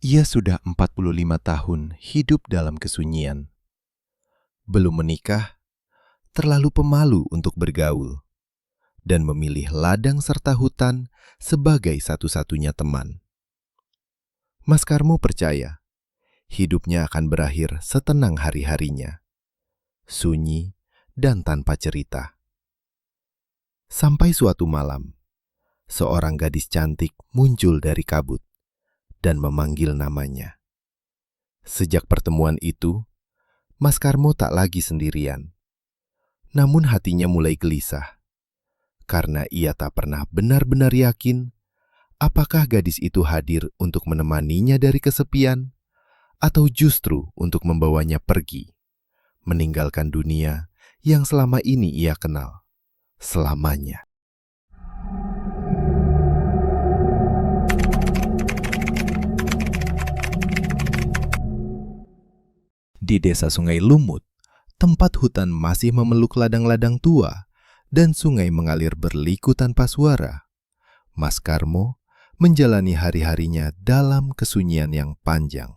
Ia sudah 45 tahun hidup dalam kesunyian. Belum menikah, terlalu pemalu untuk bergaul, dan memilih ladang serta hutan sebagai satu-satunya teman. Mas Karmo percaya, hidupnya akan berakhir setenang hari-harinya, sunyi dan tanpa cerita. Sampai suatu malam, seorang gadis cantik muncul dari kabut dan memanggil namanya. Sejak pertemuan itu, Mas Karmo tak lagi sendirian. Namun hatinya mulai gelisah, karena ia tak pernah benar-benar yakin apakah gadis itu hadir untuk menemaninya dari kesepian, atau justru untuk membawanya pergi, meninggalkan dunia yang selama ini ia kenal, selamanya. Di desa Sungai Lumut, tempat hutan masih memeluk ladang-ladang tua dan sungai mengalir berliku tanpa suara, Mas Karmo menjalani hari-harinya dalam kesunyian yang panjang.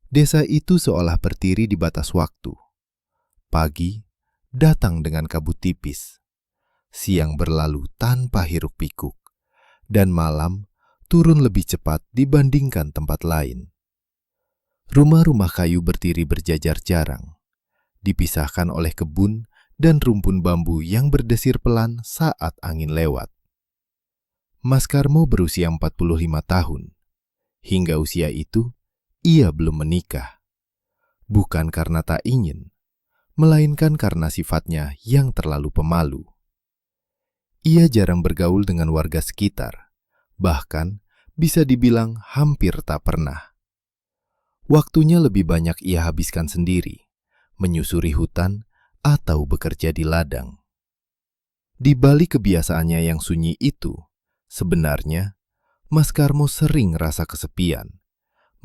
Desa itu seolah berdiri di batas waktu. Pagi datang dengan kabut tipis, siang berlalu tanpa hiruk-pikuk, dan malam turun lebih cepat dibandingkan tempat lain. Rumah-rumah kayu berdiri berjajar jarang, dipisahkan oleh kebun dan rumpun bambu yang berdesir pelan saat angin lewat. Mas Karmo berusia 45 tahun. Hingga usia itu, ia belum menikah. Bukan karena tak ingin, melainkan karena sifatnya yang terlalu pemalu. Ia jarang bergaul dengan warga sekitar, bahkan bisa dibilang hampir tak pernah. Waktunya lebih banyak ia habiskan sendiri, menyusuri hutan atau bekerja di ladang. Di balik kebiasaannya yang sunyi itu, sebenarnya Mas Karmo sering rasa kesepian,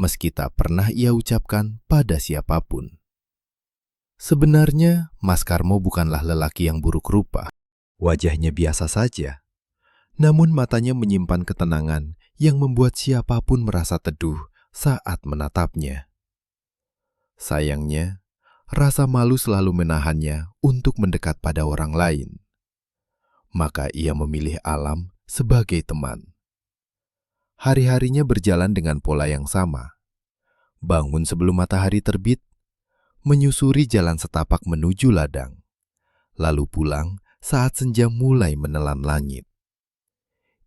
meski tak pernah ia ucapkan pada siapapun. Sebenarnya Mas Karmo bukanlah lelaki yang buruk rupa. Wajahnya biasa saja, namun matanya menyimpan ketenangan yang membuat siapapun merasa teduh saat menatapnya. Sayangnya, rasa malu selalu menahannya untuk mendekat pada orang lain. Maka ia memilih alam sebagai teman. Hari-harinya berjalan dengan pola yang sama. Bangun sebelum matahari terbit, menyusuri jalan setapak menuju ladang, lalu pulang saat senja mulai menelan langit.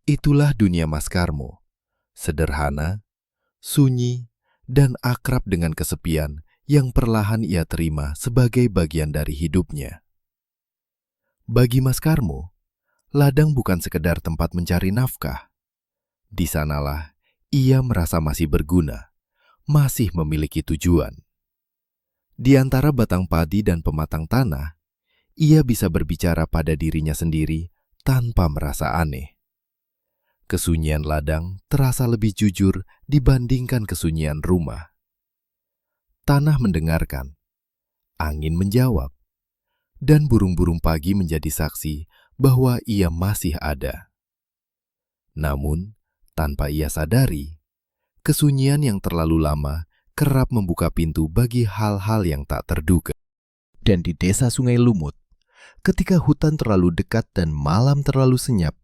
Itulah dunia Mas Karmo, sederhana, sunyi, dan akrab dengan kesepian yang perlahan ia terima sebagai bagian dari hidupnya. Bagi Mas Karmo, ladang bukan sekedar tempat mencari nafkah. Di sanalah ia merasa masih berguna, masih memiliki tujuan. Di antara batang padi dan pematang tanah, ia bisa berbicara pada dirinya sendiri tanpa merasa aneh. Kesunyian ladang terasa lebih jujur dibandingkan kesunyian rumah. Tanah mendengarkan, angin menjawab, dan burung-burung pagi menjadi saksi bahwa ia masih ada. Namun, tanpa ia sadari, kesunyian yang terlalu lama kerap membuka pintu bagi hal-hal yang tak terduga. Dan di desa Sungai Lumut, ketika hutan terlalu dekat dan malam terlalu senyap,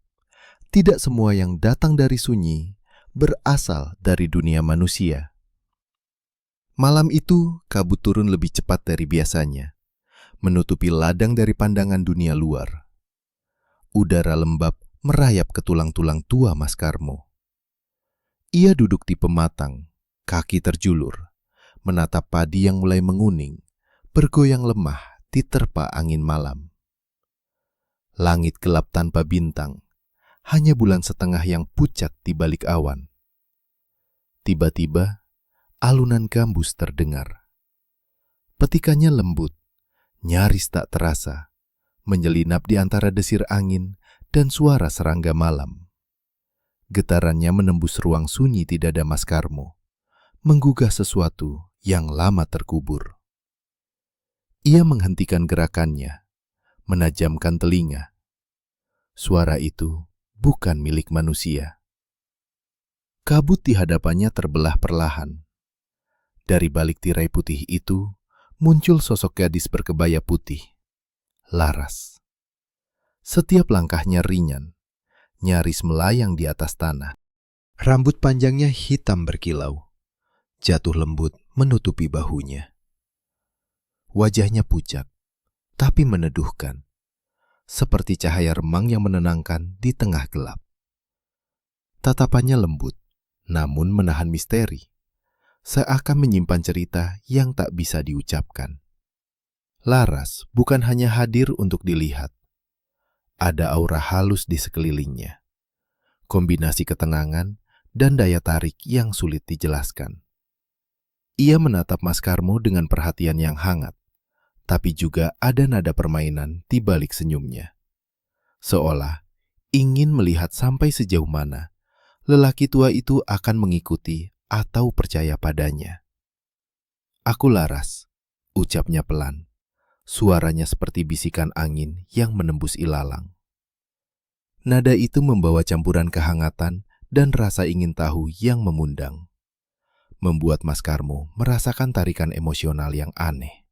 tidak semua yang datang dari sunyi berasal dari dunia manusia. Malam itu, kabut turun lebih cepat dari biasanya, menutupi ladang dari pandangan dunia luar. Udara lembab merayap ke tulang-tulang tua Mas Karmo. Ia duduk di pematang, kaki terjulur, menatap padi yang mulai menguning, bergoyang lemah diterpa angin malam. Langit gelap tanpa bintang, hanya bulan setengah yang pucat di balik awan. Tiba-tiba, alunan gambus terdengar. Petikannya lembut, nyaris tak terasa, menyelinap di antara desir angin dan suara serangga malam. Getarannya menembus ruang sunyi di dada Mas Karmo, menggugah sesuatu yang lama terkubur. Ia menghentikan gerakannya, menajamkan telinga. Suara itu bukan milik manusia. Kabut di hadapannya terbelah perlahan. Dari balik tirai putih itu, muncul sosok gadis berkebaya putih, Laras. Setiap langkahnya ringan, nyaris melayang di atas tanah. Rambut panjangnya hitam berkilau, jatuh lembut menutupi bahunya. Wajahnya pucat, tapi meneduhkan, seperti cahaya remang yang menenangkan di tengah gelap. Tatapannya lembut, namun menahan misteri, seakan menyimpan cerita yang tak bisa diucapkan. Laras bukan hanya hadir untuk dilihat. Ada aura halus di sekelilingnya, kombinasi ketenangan dan daya tarik yang sulit dijelaskan. Ia menatap Mas Karmo dengan perhatian yang hangat, tapi juga ada nada permainan di balik senyumnya. Seolah ingin melihat sampai sejauh mana lelaki tua itu akan mengikuti atau percaya padanya. "Aku Laras," ucapnya pelan. Suaranya seperti bisikan angin yang menembus ilalang. Nada itu membawa campuran kehangatan dan rasa ingin tahu yang memundang, membuat Mas Karmo merasakan tarikan emosional yang aneh.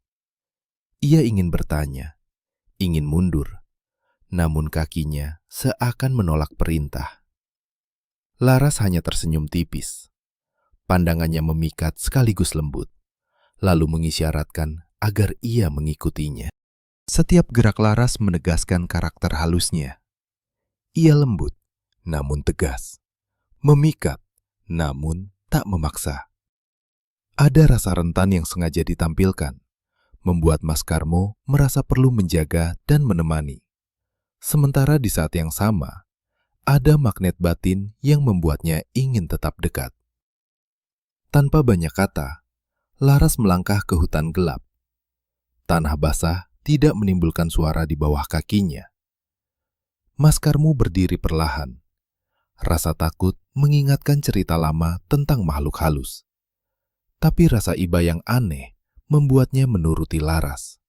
Ia ingin bertanya, ingin mundur, namun kakinya seakan menolak perintah. Laras hanya tersenyum tipis. Pandangannya memikat sekaligus lembut, lalu mengisyaratkan agar ia mengikutinya. Setiap gerak Laras menegaskan karakter halusnya. Ia lembut, namun tegas. Memikat, namun tak memaksa. Ada rasa rentan yang sengaja ditampilkan, membuat Mas Karmo merasa perlu menjaga dan menemani. Sementara di saat yang sama, ada magnet batin yang membuatnya ingin tetap dekat. Tanpa banyak kata, Laras melangkah ke hutan gelap. Tanah basah tidak menimbulkan suara di bawah kakinya. Mas Karmo berdiri perlahan. Rasa takut mengingatkan cerita lama tentang makhluk halus. Tapi rasa iba yang aneh membuatnya menuruti Laras.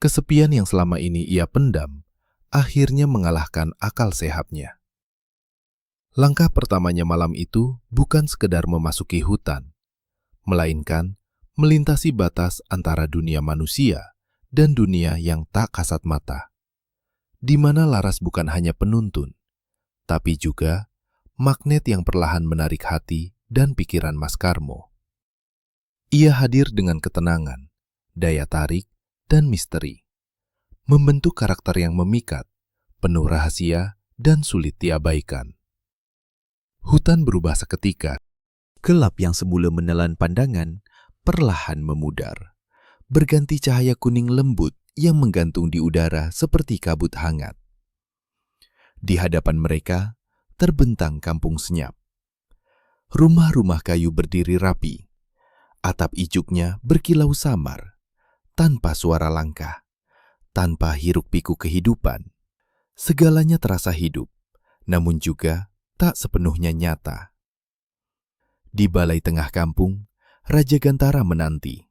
Kesepian yang selama ini ia pendam akhirnya mengalahkan akal sehatnya. Langkah pertamanya malam itu bukan sekedar memasuki hutan, melainkan melintasi batas antara dunia manusia dan dunia yang tak kasat mata, di mana Laras bukan hanya penuntun, tapi juga magnet yang perlahan menarik hati dan pikiran Mas Karmo. Ia hadir dengan ketenangan, daya tarik, dan misteri, membentuk karakter yang memikat, penuh rahasia, dan sulit diabaikan. Hutan berubah seketika. Gelap yang semula menelan pandangan perlahan memudar, berganti cahaya kuning lembut yang menggantung di udara seperti kabut hangat. Di hadapan mereka terbentang kampung senyap. Rumah-rumah kayu berdiri rapi, atap ijuknya berkilau samar, tanpa suara langkah, tanpa hiruk-pikuk kehidupan. Segalanya terasa hidup, namun juga tak sepenuhnya nyata. Di balai tengah kampung, Raja Gantara menanti.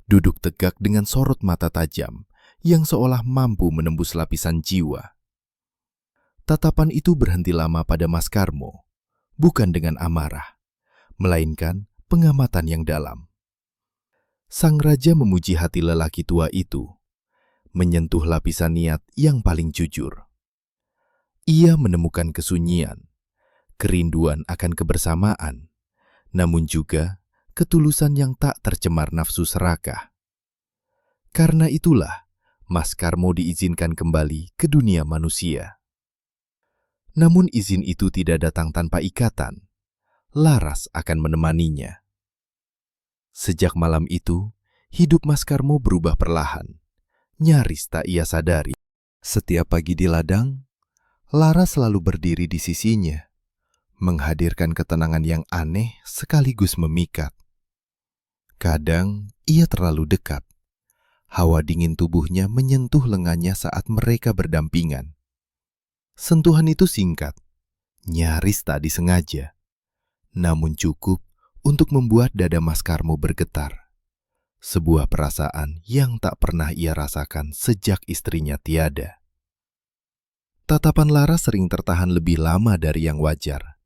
Duduk tegak dengan sorot mata tajam yang seolah mampu menembus lapisan jiwa. Tatapan itu berhenti lama pada Mas Karmo, bukan dengan amarah, melainkan pengamatan yang dalam. Sang Raja memuji hati lelaki tua itu, menyentuh lapisan niat yang paling jujur. Ia menemukan kesunyian, kerinduan akan kebersamaan, namun juga ketulusan yang tak tercemar nafsu serakah. Karena itulah, Mas Karmo diizinkan kembali ke dunia manusia. Namun izin itu tidak datang tanpa ikatan. Laras akan menemaninya. Sejak malam itu, hidup Mas Karmo berubah perlahan. Nyaris tak ia sadari. Setiap pagi di ladang, Laras selalu berdiri di sisinya, menghadirkan ketenangan yang aneh sekaligus memikat. Kadang ia terlalu dekat. Hawa dingin tubuhnya menyentuh lengannya saat mereka berdampingan. Sentuhan itu singkat, nyaris tak disengaja, namun cukup untuk membuat dada Mas Karmo bergetar. Sebuah perasaan yang tak pernah ia rasakan sejak istrinya tiada. Tatapan Laras sering tertahan lebih lama dari yang wajar.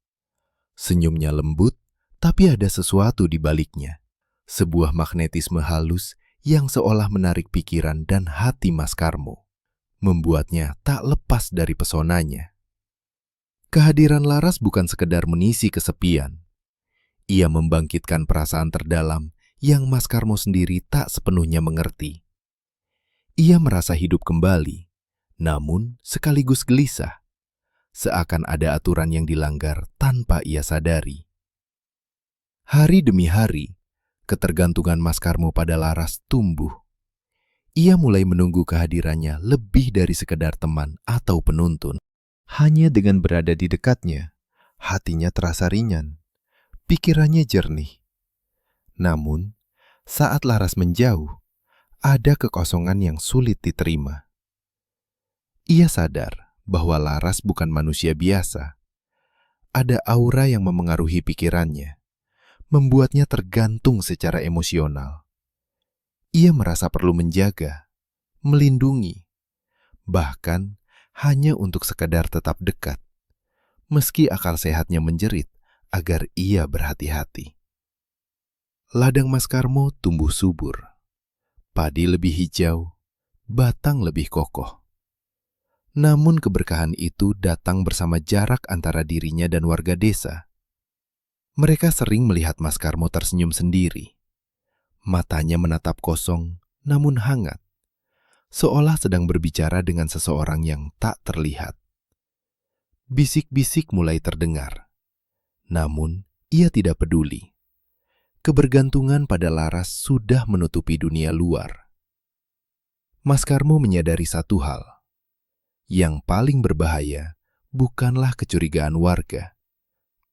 Senyumnya lembut, tapi ada sesuatu di baliknya. Sebuah magnetisme halus yang seolah menarik pikiran dan hati Mas Karmo, membuatnya tak lepas dari pesonanya. Kehadiran Laras bukan sekedar mengisi kesepian. Ia membangkitkan perasaan terdalam yang Mas Karmo sendiri tak sepenuhnya mengerti. Ia merasa hidup kembali, namun sekaligus gelisah, seakan ada aturan yang dilanggar tanpa ia sadari. Hari demi hari, ketergantungan Mas Karmo pada Laras tumbuh. Ia mulai menunggu kehadirannya lebih dari sekedar teman atau penuntun. Hanya dengan berada di dekatnya, hatinya terasa ringan, pikirannya jernih. Namun, saat Laras menjauh, ada kekosongan yang sulit diterima. Ia sadar bahwa Laras bukan manusia biasa. Ada aura yang memengaruhi pikirannya, membuatnya tergantung secara emosional. Ia merasa perlu menjaga, melindungi, bahkan hanya untuk sekadar tetap dekat, meski akal sehatnya menjerit agar ia berhati-hati. Ladang Mas Karmo tumbuh subur, padi lebih hijau, batang lebih kokoh. Namun keberkahan itu datang bersama jarak antara dirinya dan warga desa. Mereka sering melihat Mas Karmo tersenyum sendiri. Matanya menatap kosong, namun hangat, seolah sedang berbicara dengan seseorang yang tak terlihat. Bisik-bisik mulai terdengar, namun ia tidak peduli. Kebergantungan pada Laras sudah menutupi dunia luar. Mas Karmo menyadari satu hal. Yang paling berbahaya bukanlah kecurigaan warga,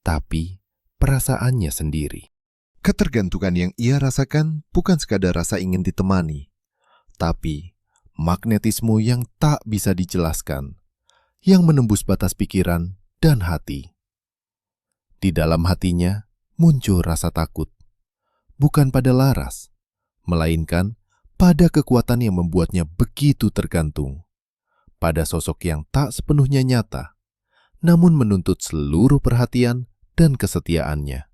tapi perasaannya sendiri. Ketergantungan yang ia rasakan bukan sekadar rasa ingin ditemani, tapi magnetisme yang tak bisa dijelaskan, yang menembus batas pikiran dan hati. Di dalam hatinya muncul rasa takut, bukan pada Laras, melainkan pada kekuatan yang membuatnya begitu tergantung, pada sosok yang tak sepenuhnya nyata, namun menuntut seluruh perhatian dan kesetiaannya.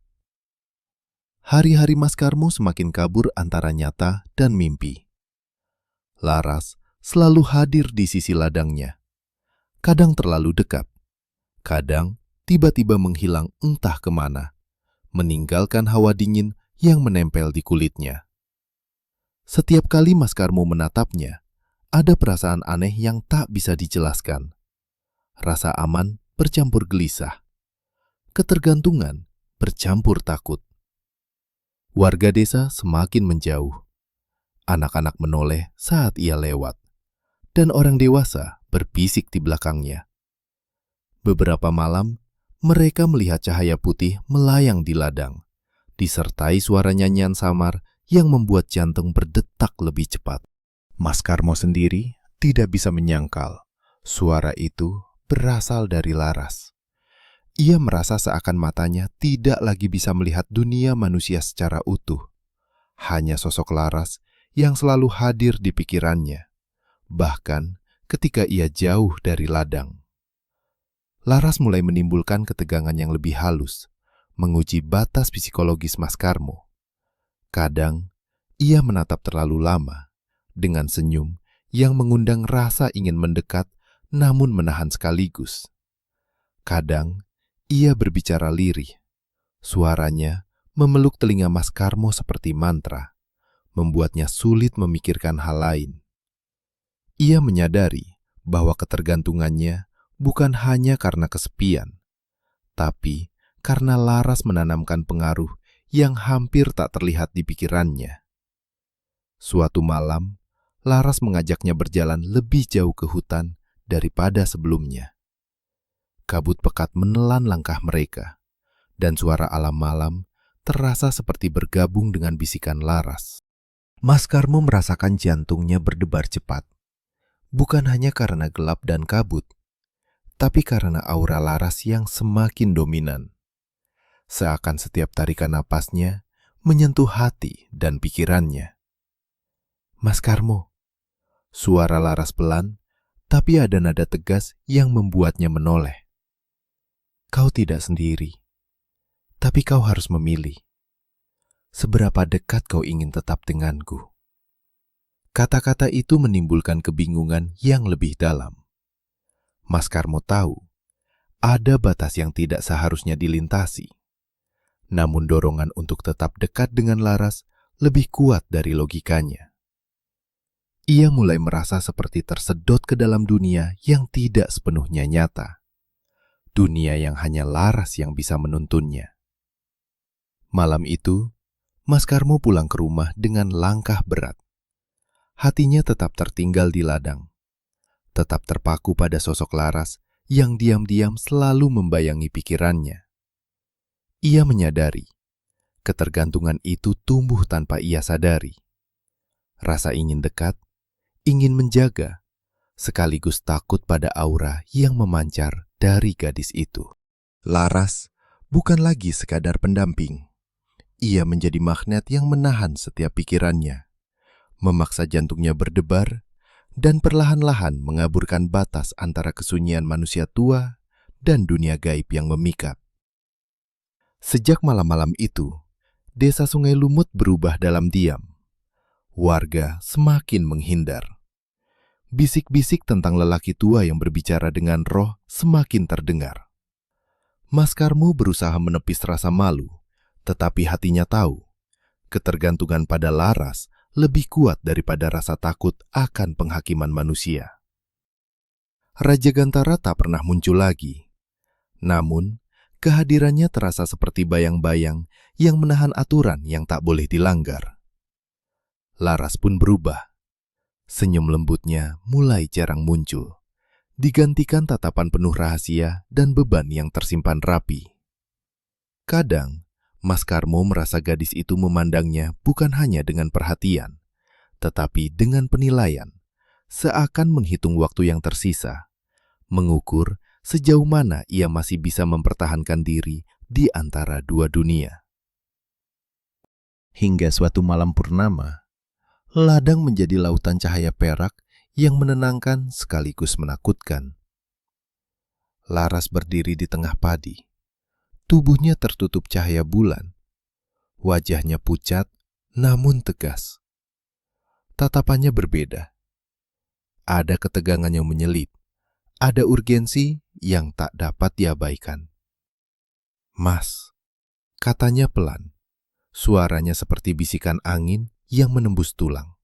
Hari-hari Mas Karmo semakin kabur antara nyata dan mimpi. Laras selalu hadir di sisi ladangnya, kadang terlalu dekat, kadang tiba-tiba menghilang entah kemana, meninggalkan hawa dingin yang menempel di kulitnya. Setiap kali Mas Karmo menatapnya, ada perasaan aneh yang tak bisa dijelaskan. Rasa aman bercampur gelisah, ketergantungan bercampur takut. Warga desa semakin menjauh. Anak-anak menoleh saat ia lewat, dan orang dewasa berbisik di belakangnya. Beberapa malam, mereka melihat cahaya putih melayang di ladang, disertai suara nyanyian samar yang membuat jantung berdetak lebih cepat. Mas Karmo sendiri tidak bisa menyangkal suara itu berasal dari Laras. Ia merasa seakan matanya tidak lagi bisa melihat dunia manusia secara utuh. Hanya sosok Laras yang selalu hadir di pikirannya, bahkan ketika ia jauh dari ladang. Laras mulai menimbulkan ketegangan yang lebih halus, menguji batas psikologis Mas Karmo. Kadang, ia menatap terlalu lama, dengan senyum yang mengundang rasa ingin mendekat namun menahan sekaligus. Kadang, ia berbicara lirih. Suaranya memeluk telinga Mas Karmo seperti mantra, membuatnya sulit memikirkan hal lain. Ia menyadari bahwa ketergantungannya bukan hanya karena kesepian, tapi karena Laras menanamkan pengaruh yang hampir tak terlihat di pikirannya. Suatu malam, Laras mengajaknya berjalan lebih jauh ke hutan daripada sebelumnya. Kabut pekat menelan langkah mereka, dan suara alam malam terasa seperti bergabung dengan bisikan Laras. Mas Karmo merasakan jantungnya berdebar cepat, bukan hanya karena gelap dan kabut, tapi karena aura Laras yang semakin dominan. Seakan setiap tarikan napasnya menyentuh hati dan pikirannya. Mas Karmo, suara Laras pelan, tapi ada nada tegas yang membuatnya menoleh. Kau tidak sendiri. Tetapi kau harus memilih. Seberapa dekat kau ingin tetap denganku? Kata-kata itu menimbulkan kebingungan yang lebih dalam. Mas Karmo tahu, ada batas yang tidak seharusnya dilintasi. Namun dorongan untuk tetap dekat dengan Laras lebih kuat dari logikanya. Ia mulai merasa seperti tersedot ke dalam dunia yang tidak sepenuhnya nyata. Dunia yang hanya Laras yang bisa menuntunnya. Malam itu, Mas Karmo pulang ke rumah dengan langkah berat. Hatinya tetap tertinggal di ladang. Tetap terpaku pada sosok Laras yang diam-diam selalu membayangi pikirannya. Ia menyadari, ketergantungan itu tumbuh tanpa ia sadari. Rasa ingin dekat, ingin menjaga, sekaligus takut pada aura yang memancar dari gadis itu. Laras bukan lagi sekadar pendamping. Ia menjadi magnet yang menahan setiap pikirannya, memaksa jantungnya berdebar, dan perlahan-lahan mengaburkan batas antara kesunyian manusia tua dan dunia gaib yang memikat. Sejak malam-malam itu, desa Sungai Lumut berubah dalam diam. Warga semakin menghindar. Bisik-bisik tentang lelaki tua yang berbicara dengan roh semakin terdengar. Mas Karmo berusaha menepis rasa malu, tetapi hatinya tahu, ketergantungan pada Laras lebih kuat daripada rasa takut akan penghakiman manusia. Raja Gantara tak pernah muncul lagi. Namun, kehadirannya terasa seperti bayang-bayang yang menahan aturan yang tak boleh dilanggar. Laras pun berubah. Senyum lembutnya mulai jarang muncul, digantikan tatapan penuh rahasia dan beban yang tersimpan rapi. Kadang, Mas Karmo merasa gadis itu memandangnya bukan hanya dengan perhatian, tetapi dengan penilaian, seakan menghitung waktu yang tersisa, mengukur sejauh mana ia masih bisa mempertahankan diri di antara dua dunia. Hingga suatu malam purnama, ladang menjadi lautan cahaya perak yang menenangkan sekaligus menakutkan. Laras berdiri di tengah padi. Tubuhnya tertutup cahaya bulan. Wajahnya pucat, namun tegas. Tatapannya berbeda. Ada ketegangan yang menyelip. Ada urgensi yang tak dapat diabaikan. "Mas," katanya pelan. Suaranya seperti bisikan angin yang menembus tulang.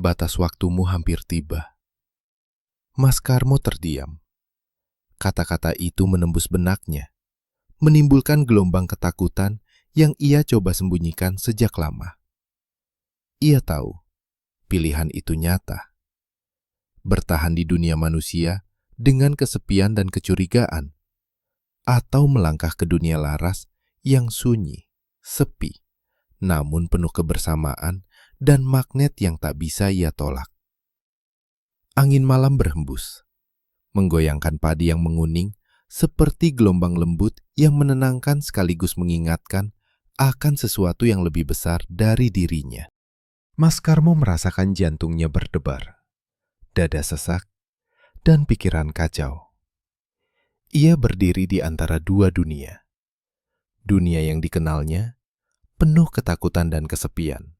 "Batas waktumu hampir tiba." Mas Karmo terdiam. Kata-kata itu menembus benaknya, menimbulkan gelombang ketakutan yang ia coba sembunyikan sejak lama. Ia tahu, pilihan itu nyata. Bertahan di dunia manusia dengan kesepian dan kecurigaan, atau melangkah ke dunia Laras yang sunyi, sepi, namun penuh kebersamaan dan magnet yang tak bisa ia tolak. Angin malam berhembus, menggoyangkan padi yang menguning seperti gelombang lembut yang menenangkan sekaligus mengingatkan akan sesuatu yang lebih besar dari dirinya. Mas Karmo merasakan jantungnya berdebar, dada sesak, dan pikiran kacau. Ia berdiri di antara dua dunia. Dunia yang dikenalnya, penuh ketakutan dan kesepian.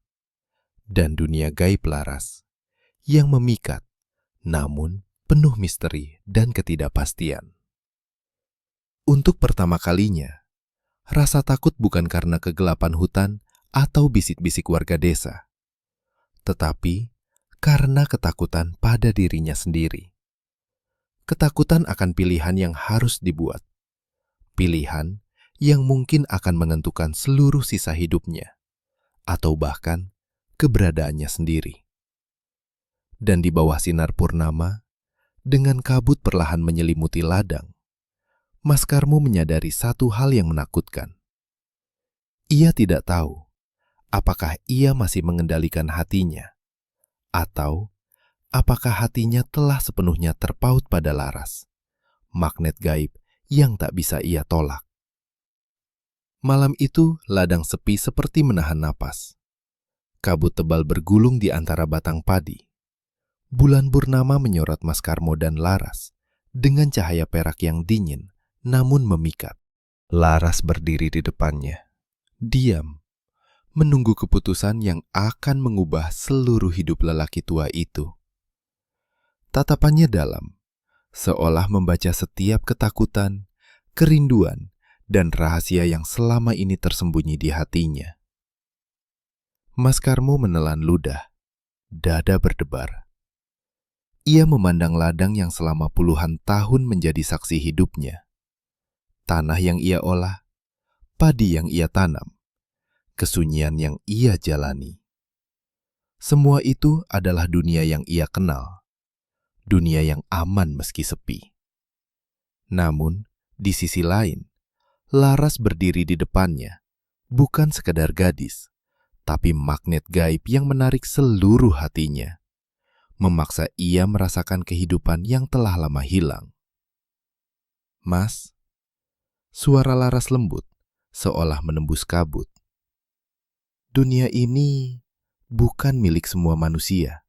Dan dunia gaib Laras, yang memikat, namun penuh misteri dan ketidakpastian. Untuk pertama kalinya, rasa takut bukan karena kegelapan hutan atau bisik-bisik warga desa, tetapi karena ketakutan pada dirinya sendiri. Ketakutan akan pilihan yang harus dibuat. Pilihan yang mungkin akan menentukan seluruh sisa hidupnya, atau bahkan keberadaannya sendiri. Dan di bawah sinar purnama, dengan kabut perlahan menyelimuti ladang, Mas Karmo menyadari satu hal yang menakutkan. Ia tidak tahu apakah ia masih mengendalikan hatinya, atau apakah hatinya telah sepenuhnya terpaut pada Laras, magnet gaib yang tak bisa ia tolak. Malam itu ladang sepi seperti menahan napas. Kabut tebal bergulung di antara batang padi. Bulan purnama menyorot Mas Karmo dan Laras dengan cahaya perak yang dingin namun memikat. Laras berdiri di depannya, diam, menunggu keputusan yang akan mengubah seluruh hidup lelaki tua itu. Tatapannya dalam, seolah membaca setiap ketakutan, kerinduan, dan rahasia yang selama ini tersembunyi di hatinya. Mas Karmo menelan ludah, dada berdebar. Ia memandang ladang yang selama puluhan tahun menjadi saksi hidupnya. Tanah yang ia olah, padi yang ia tanam, kesunyian yang ia jalani. Semua itu adalah dunia yang ia kenal, dunia yang aman meski sepi. Namun, di sisi lain, Laras berdiri di depannya, bukan sekedar gadis, tapi magnet gaib yang menarik seluruh hatinya, memaksa ia merasakan kehidupan yang telah lama hilang. "Mas," suara Laras lembut, seolah menembus kabut. "Dunia ini bukan milik semua manusia.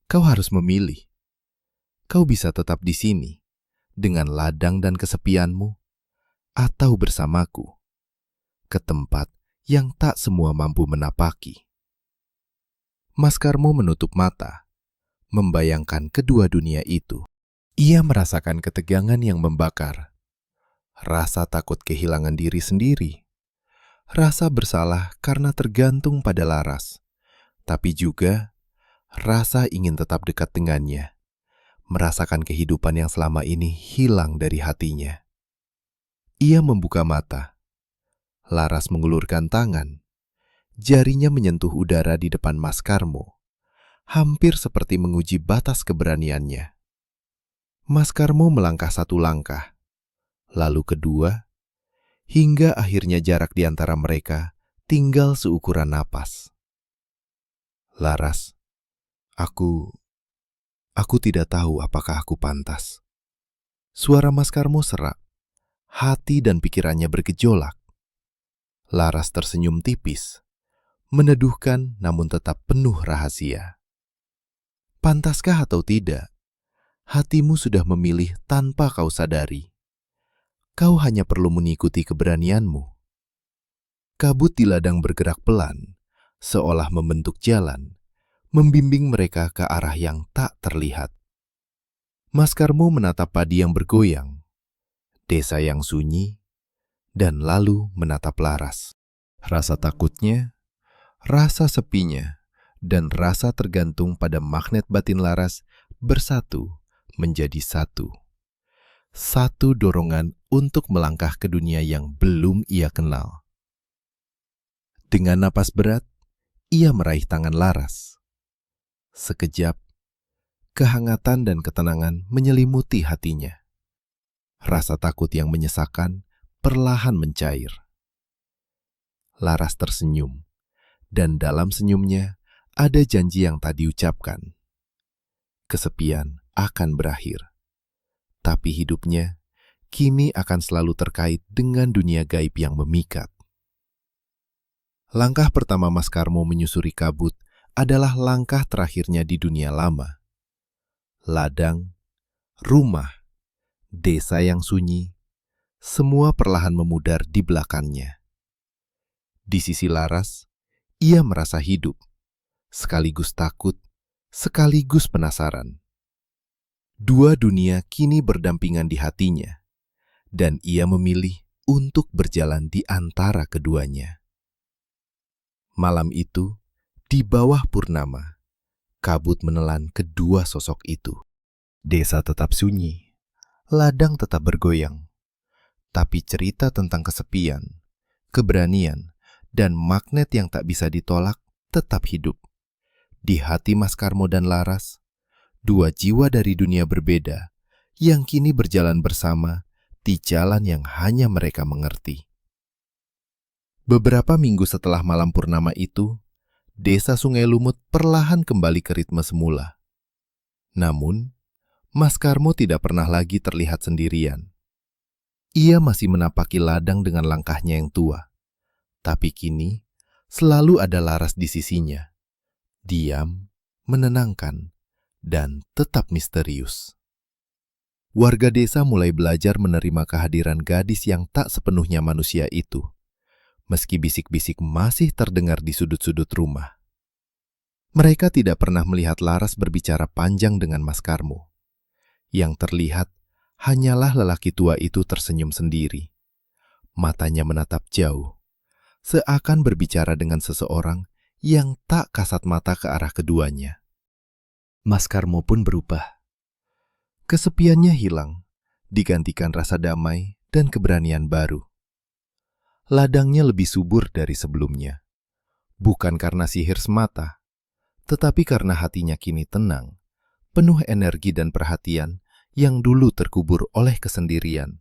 Kau harus memilih. Kau bisa tetap di sini, dengan ladang dan kesepianmu, atau bersamaku, ke tempat yang tak semua mampu menapaki." Mas Karmo menutup mata, membayangkan kedua dunia itu. Ia merasakan ketegangan yang membakar, rasa takut kehilangan diri sendiri, rasa bersalah karena tergantung pada Laras, tapi juga rasa ingin tetap dekat dengannya, merasakan kehidupan yang selama ini hilang dari hatinya. Ia membuka mata. Laras mengulurkan tangan. Jarinya menyentuh udara di depan Mas Karmo, hampir seperti menguji batas keberaniannya. Mas Karmo melangkah satu langkah, lalu kedua, hingga akhirnya jarak di antara mereka tinggal seukuran napas. "Laras, aku tidak tahu apakah aku pantas." Suara Mas Karmo serak, hati dan pikirannya bergejolak. Laras tersenyum tipis, meneduhkan namun tetap penuh rahasia. "Pantaskah atau tidak? Hatimu sudah memilih tanpa kau sadari. Kau hanya perlu mengikuti keberanianmu." Kabut di ladang bergerak pelan, seolah membentuk jalan, membimbing mereka ke arah yang tak terlihat. Mas Karmo menatap padi yang bergoyang, desa yang sunyi, dan lalu menatap Laras. Rasa takutnya, rasa sepinya, dan rasa tergantung pada magnet batin Laras bersatu menjadi satu. Satu dorongan untuk melangkah ke dunia yang belum ia kenal. Dengan napas berat, ia meraih tangan Laras. Sekejap, kehangatan dan ketenangan menyelimuti hatinya. Rasa takut yang menyesakan perlahan mencair. Laras tersenyum, dan dalam senyumnya ada janji yang tak diucapkan. Kesepian akan berakhir, tapi hidupnya kini akan selalu terkait dengan dunia gaib yang memikat. Langkah pertama Mas Karmo menyusuri kabut adalah langkah terakhirnya di dunia lama. Ladang, rumah, desa yang sunyi, semua perlahan memudar di belakangnya. Di sisi Laras, ia merasa hidup, sekaligus takut, sekaligus penasaran. Dua dunia kini berdampingan di hatinya, dan ia memilih untuk berjalan di antara keduanya. Malam itu, di bawah purnama, kabut menelan kedua sosok itu. Desa tetap sunyi, ladang tetap bergoyang, tapi cerita tentang kesepian, keberanian, dan magnet yang tak bisa ditolak tetap hidup. Di hati Mas Karmo dan Laras, dua jiwa dari dunia berbeda yang kini berjalan bersama di jalan yang hanya mereka mengerti. Beberapa minggu setelah malam purnama itu, desa Sungai Lumut perlahan kembali ke ritme semula. Namun, Mas Karmo tidak pernah lagi terlihat sendirian. Ia masih menapaki ladang dengan langkahnya yang tua. Tapi kini, selalu ada Laras di sisinya. Diam, menenangkan, dan tetap misterius. Warga desa mulai belajar menerima kehadiran gadis yang tak sepenuhnya manusia itu, meski bisik-bisik masih terdengar di sudut-sudut rumah. Mereka tidak pernah melihat Laras berbicara panjang dengan Mas Karmo. Yang terlihat hanyalah lelaki tua itu tersenyum sendiri. Matanya menatap jauh, seakan berbicara dengan seseorang yang tak kasat mata ke arah keduanya. Mas Karmo pun berubah. Kesepiannya hilang, digantikan rasa damai dan keberanian baru. Ladangnya lebih subur dari sebelumnya, bukan karena sihir semata, tetapi karena hatinya kini tenang, penuh energi dan perhatian yang dulu terkubur oleh kesendirian.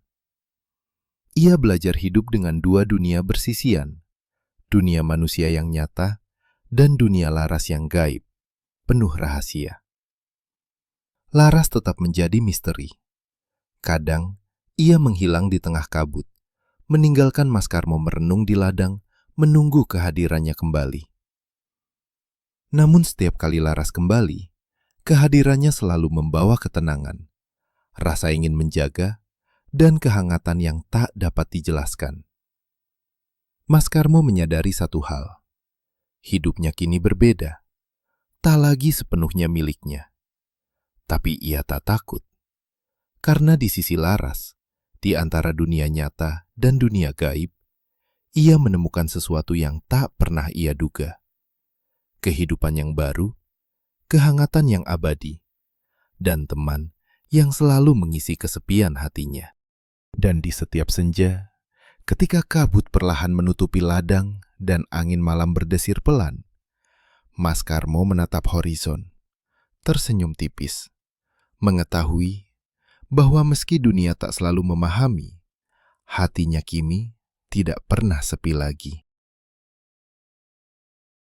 Ia belajar hidup dengan dua dunia bersisian, dunia manusia yang nyata dan dunia Laras yang gaib, penuh rahasia. Laras tetap menjadi misteri. Kadang, ia menghilang di tengah kabut, meninggalkan Mas Karmo merenung di ladang, menunggu kehadirannya kembali. Namun setiap kali Laras kembali, kehadirannya selalu membawa ketenangan, rasa ingin menjaga, dan kehangatan yang tak dapat dijelaskan. Mas Karmo menyadari satu hal. Hidupnya kini berbeda, tak lagi sepenuhnya miliknya. Tapi ia tak takut, karena di sisi Laras, di antara dunia nyata dan dunia gaib, ia menemukan sesuatu yang tak pernah ia duga. Kehidupan yang baru, kehangatan yang abadi, dan teman yang selalu mengisi kesepian hatinya. Dan di setiap senja, ketika kabut perlahan menutupi ladang dan angin malam berdesir pelan, Mas Karmo menatap horizon, tersenyum tipis, mengetahui bahwa meski dunia tak selalu memahami, hatinya kini tidak pernah sepi lagi.